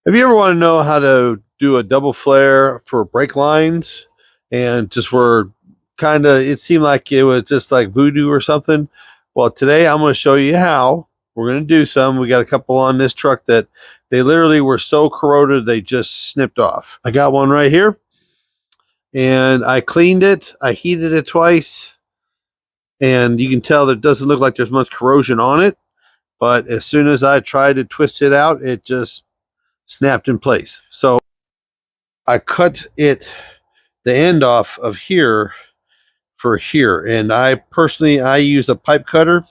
If you ever want to know how to do a double flare for brake lines and just were kind of, it seemed like it was just like voodoo or something. Well, today I'm going to show you how. We're going to do some. We got a couple on this truck that they literally were so corroded they just snipped off. I got one right here and I cleaned it. I heated it twice and you can tell that it doesn't look like there's much corrosion on it. But as soon as I tried to twist it out, it just snapped in place. So I cut the end off of here for here. And I use a pipe cutter.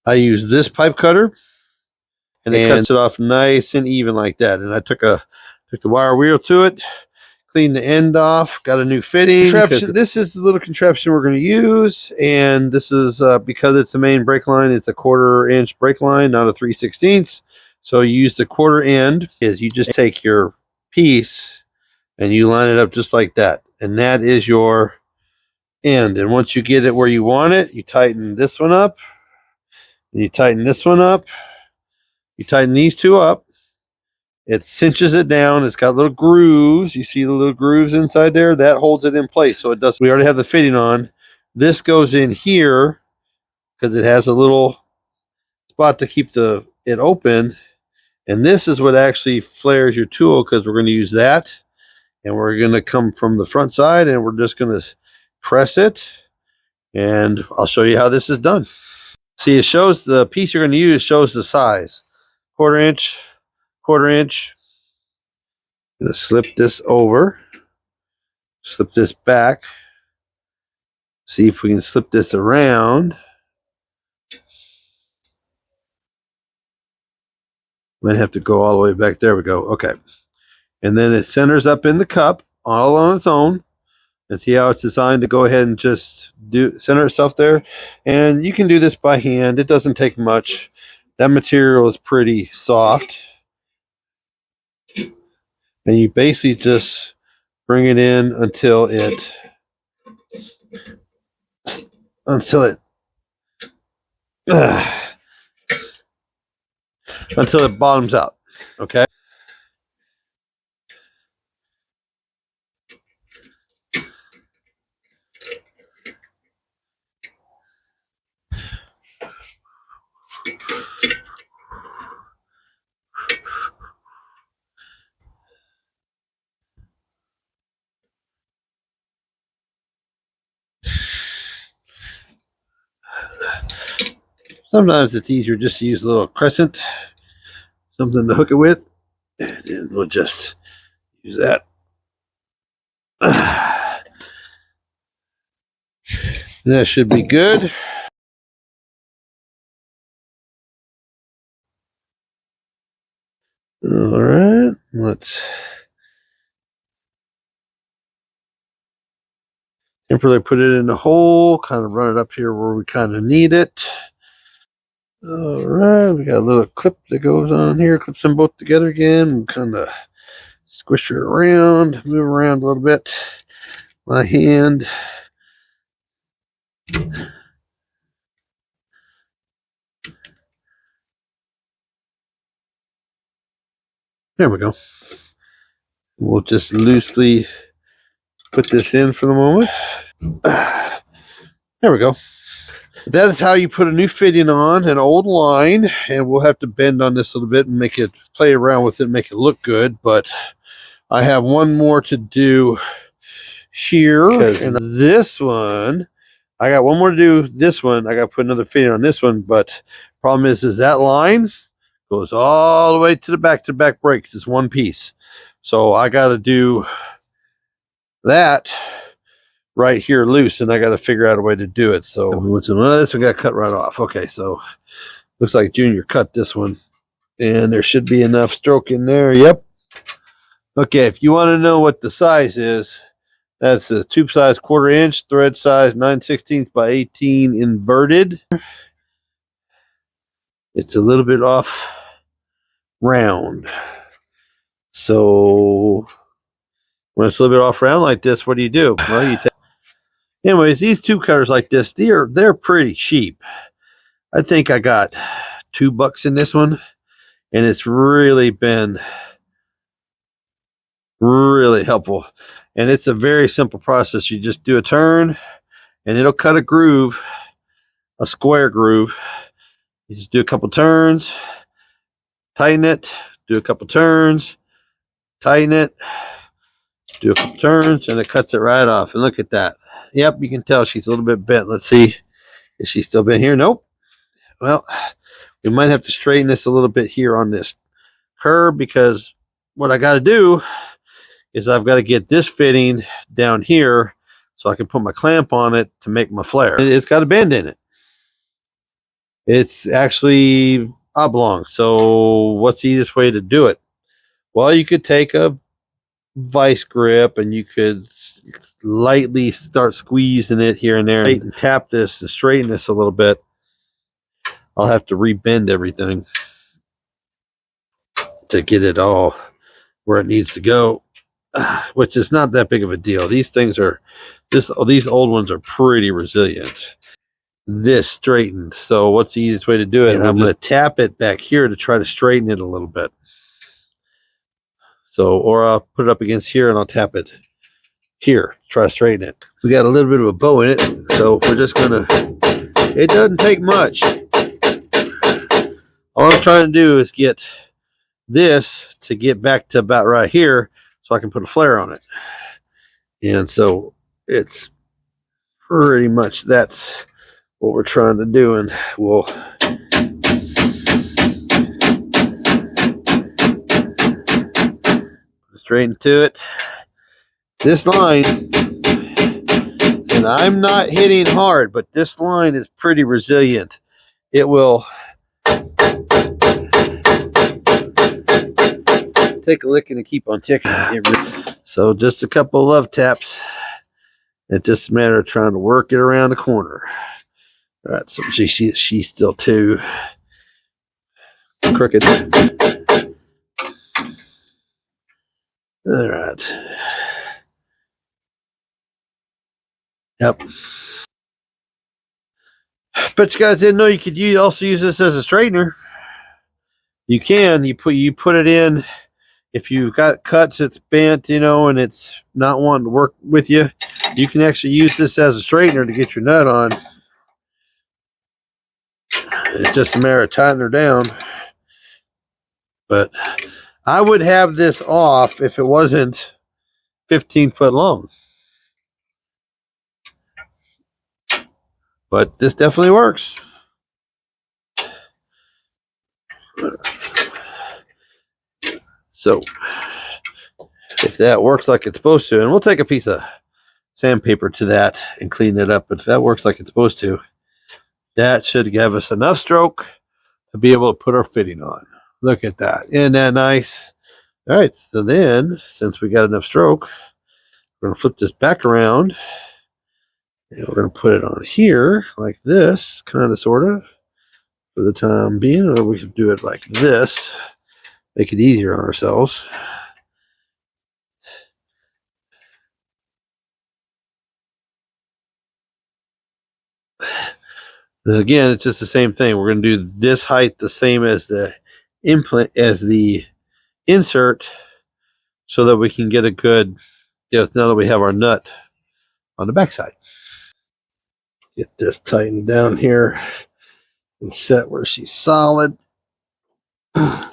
I use this pipe cutter and it cuts it off nice and even like that. And I took the wire wheel to it, cleaned the end off, got a new fitting. This is the little contraption we're going to use. And this is because it's the main brake line, it's a 1/4 inch brake line, not a 3/16. So you use the 1/4 end is you just take your piece and you line it up just like that. And that is your end. And once you get it where you want it, you tighten this one up. And you tighten this one up. You tighten these two up. It cinches it down. It's got little grooves. You see the little grooves inside there? That holds it in place. So it does. We already have the fitting on. This goes in here because it has a little spot to keep it open. And this is what actually flares your tool because we're going to use that. And we're going to come from the front side and we're just going to press it. And I'll show you how this is done. See, it shows the piece you're going to use shows the size. 1/4 inch, 1/4 inch. I'm going to slip this over. Slip this back. See if we can slip this around. Might have to go all the way back. There we go. Okay. And then it centers up in the cup all on its own. And see how it's designed to go ahead and just center itself there. And you can do this by hand. It doesn't take much. That material is pretty soft. And you basically just bring it in until it bottoms out. Okay. Sometimes it's easier just to use a little crescent, something to hook it with, and then we'll just use that. And that should be good. All right, let's temporarily put it in the hole, kind of run it up here where we kind of need it. All right, we got a little clip that goes on here, clips them both together again, and kind of squish her around, move around a little bit. My hand. There we go. We'll just loosely put this in for the moment. There we go. That is how you put a new fitting on an old line, and we'll have to bend on this a little bit and make it, play around with it, make it look good. But I have one more to do here, and this one, I got one more to do. This one, I got to put another fitting on this one, but problem is that line goes all the way to the back brakes. It's one piece, so I got to do that right here loose, and I got to figure out a way to do it. So this one got cut right off. Okay, so looks like Junior cut this one, and there should be enough stroke in there. Yep. Okay, if you want to know what the size is, that's the tube size 1/4 inch, thread size 9/16 by 18 inverted. It's a little bit off round. So when it's a little bit off round like this, what do? Well, you take. Anyways, these tube cutters like this, they're pretty cheap. I think I got $2 in this one, and it's really been Really helpful. And it's a very simple process. You just do a turn and it'll cut a groove, a square groove. You just do a couple turns, tighten it, do a couple turns, tighten it, do a couple turns, and it cuts it right off. And look at that. Yep, you can tell she's a little bit bent. Let's see. Is she still bent here? Nope. Well, we might have to straighten this a little bit here on this curve, because what I got to do is I've got to get this fitting down here so I can put my clamp on it to make my flare. It's got a bend in it. It's actually oblong. So what's the easiest way to do it? Well, you could take a vice grip and you could lightly start squeezing it here and there and tap this and straighten this a little bit. I'll have to rebend everything to get it all where it needs to go, which is not that big of a deal. These things are, these old ones are pretty resilient. This straightened. So what's the easiest way to do it? I'm going to tap it back here to try to straighten it a little bit. So, or I'll put it up against here and I'll tap it here, try to straighten it. We got a little bit of a bow in it, so we're just going to, it doesn't take much. All I'm trying to do is get this to get back to about right here so I can put a flare on it. And so it's pretty much, that's what we're trying to do. And we'll straight into it. This line, and I'm not hitting hard, but this line is pretty resilient. It will take a licking and keep on ticking. So just a couple of love taps. It's just a matter of trying to work it around the corner. All right, so she's still too crooked. All right. Yep. But you guys didn't know you could also use this as a straightener. You can. You put it in. If you've got cuts, it's bent, you know, and it's not wanting to work with you, you can actually use this as a straightener to get your nut on. It's just a matter of tightening her down. But I would have this off if it wasn't 15 foot long. But this definitely works. So if that works like it's supposed to, and we'll take a piece of sandpaper to that and clean it up, but if that works like it's supposed to, that should give us enough stroke to be able to put our fitting on. Look at that. Isn't that nice? All right, so then, since we got enough stroke, we're going to flip this back around, and we're going to put it on here, like this, kind of, sort of, for the time being, or we could do it like this, make it easier on ourselves. And again, it's just the same thing. We're going to do this height the same as the implant, as the insert, so that we can get a good, now that we have our nut on the backside. Get this tightened down here and set where she's solid. All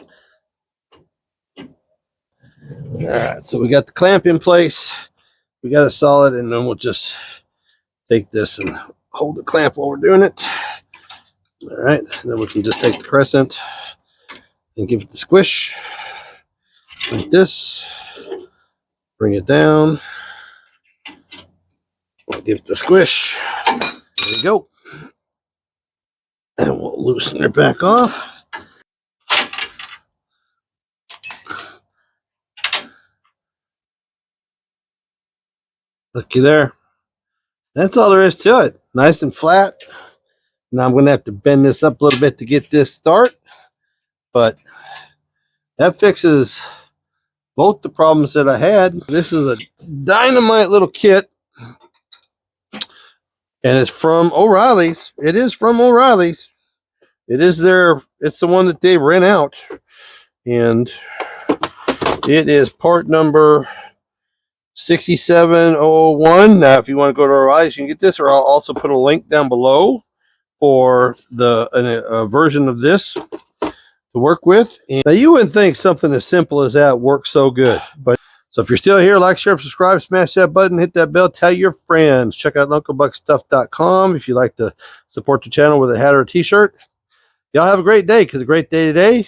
right, so we got the clamp in place. We got it solid, and then we'll just take this and hold the clamp while we're doing it. All right, and then we can just take the crescent and give it the squish like this. Bring it down. We'll give it the squish. There we go. And we'll loosen her back off. Looky there. That's all there is to it. Nice and flat. Now I'm going to have to bend this up a little bit to get this start. But that fixes both the problems that I had. This is a dynamite little kit. And it's from O'Reilly's. It is from O'Reilly's. It is it's the one that they rent out. And It is part number 67001. Now, if you want to go to our eyes, you can get this, or I'll also put a link down below for a version of this to work with. And now, you wouldn't think something as simple as that works so good, but so if you're still here, like, share, subscribe, smash that button, hit that bell, tell your friends. Check out unclebuckstuff.com if you like to support the channel with a hat or a t-shirt. Y'all have a great day, because a great day today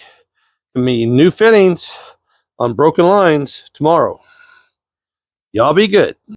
can mean new fittings on broken lines tomorrow. Y'all be good.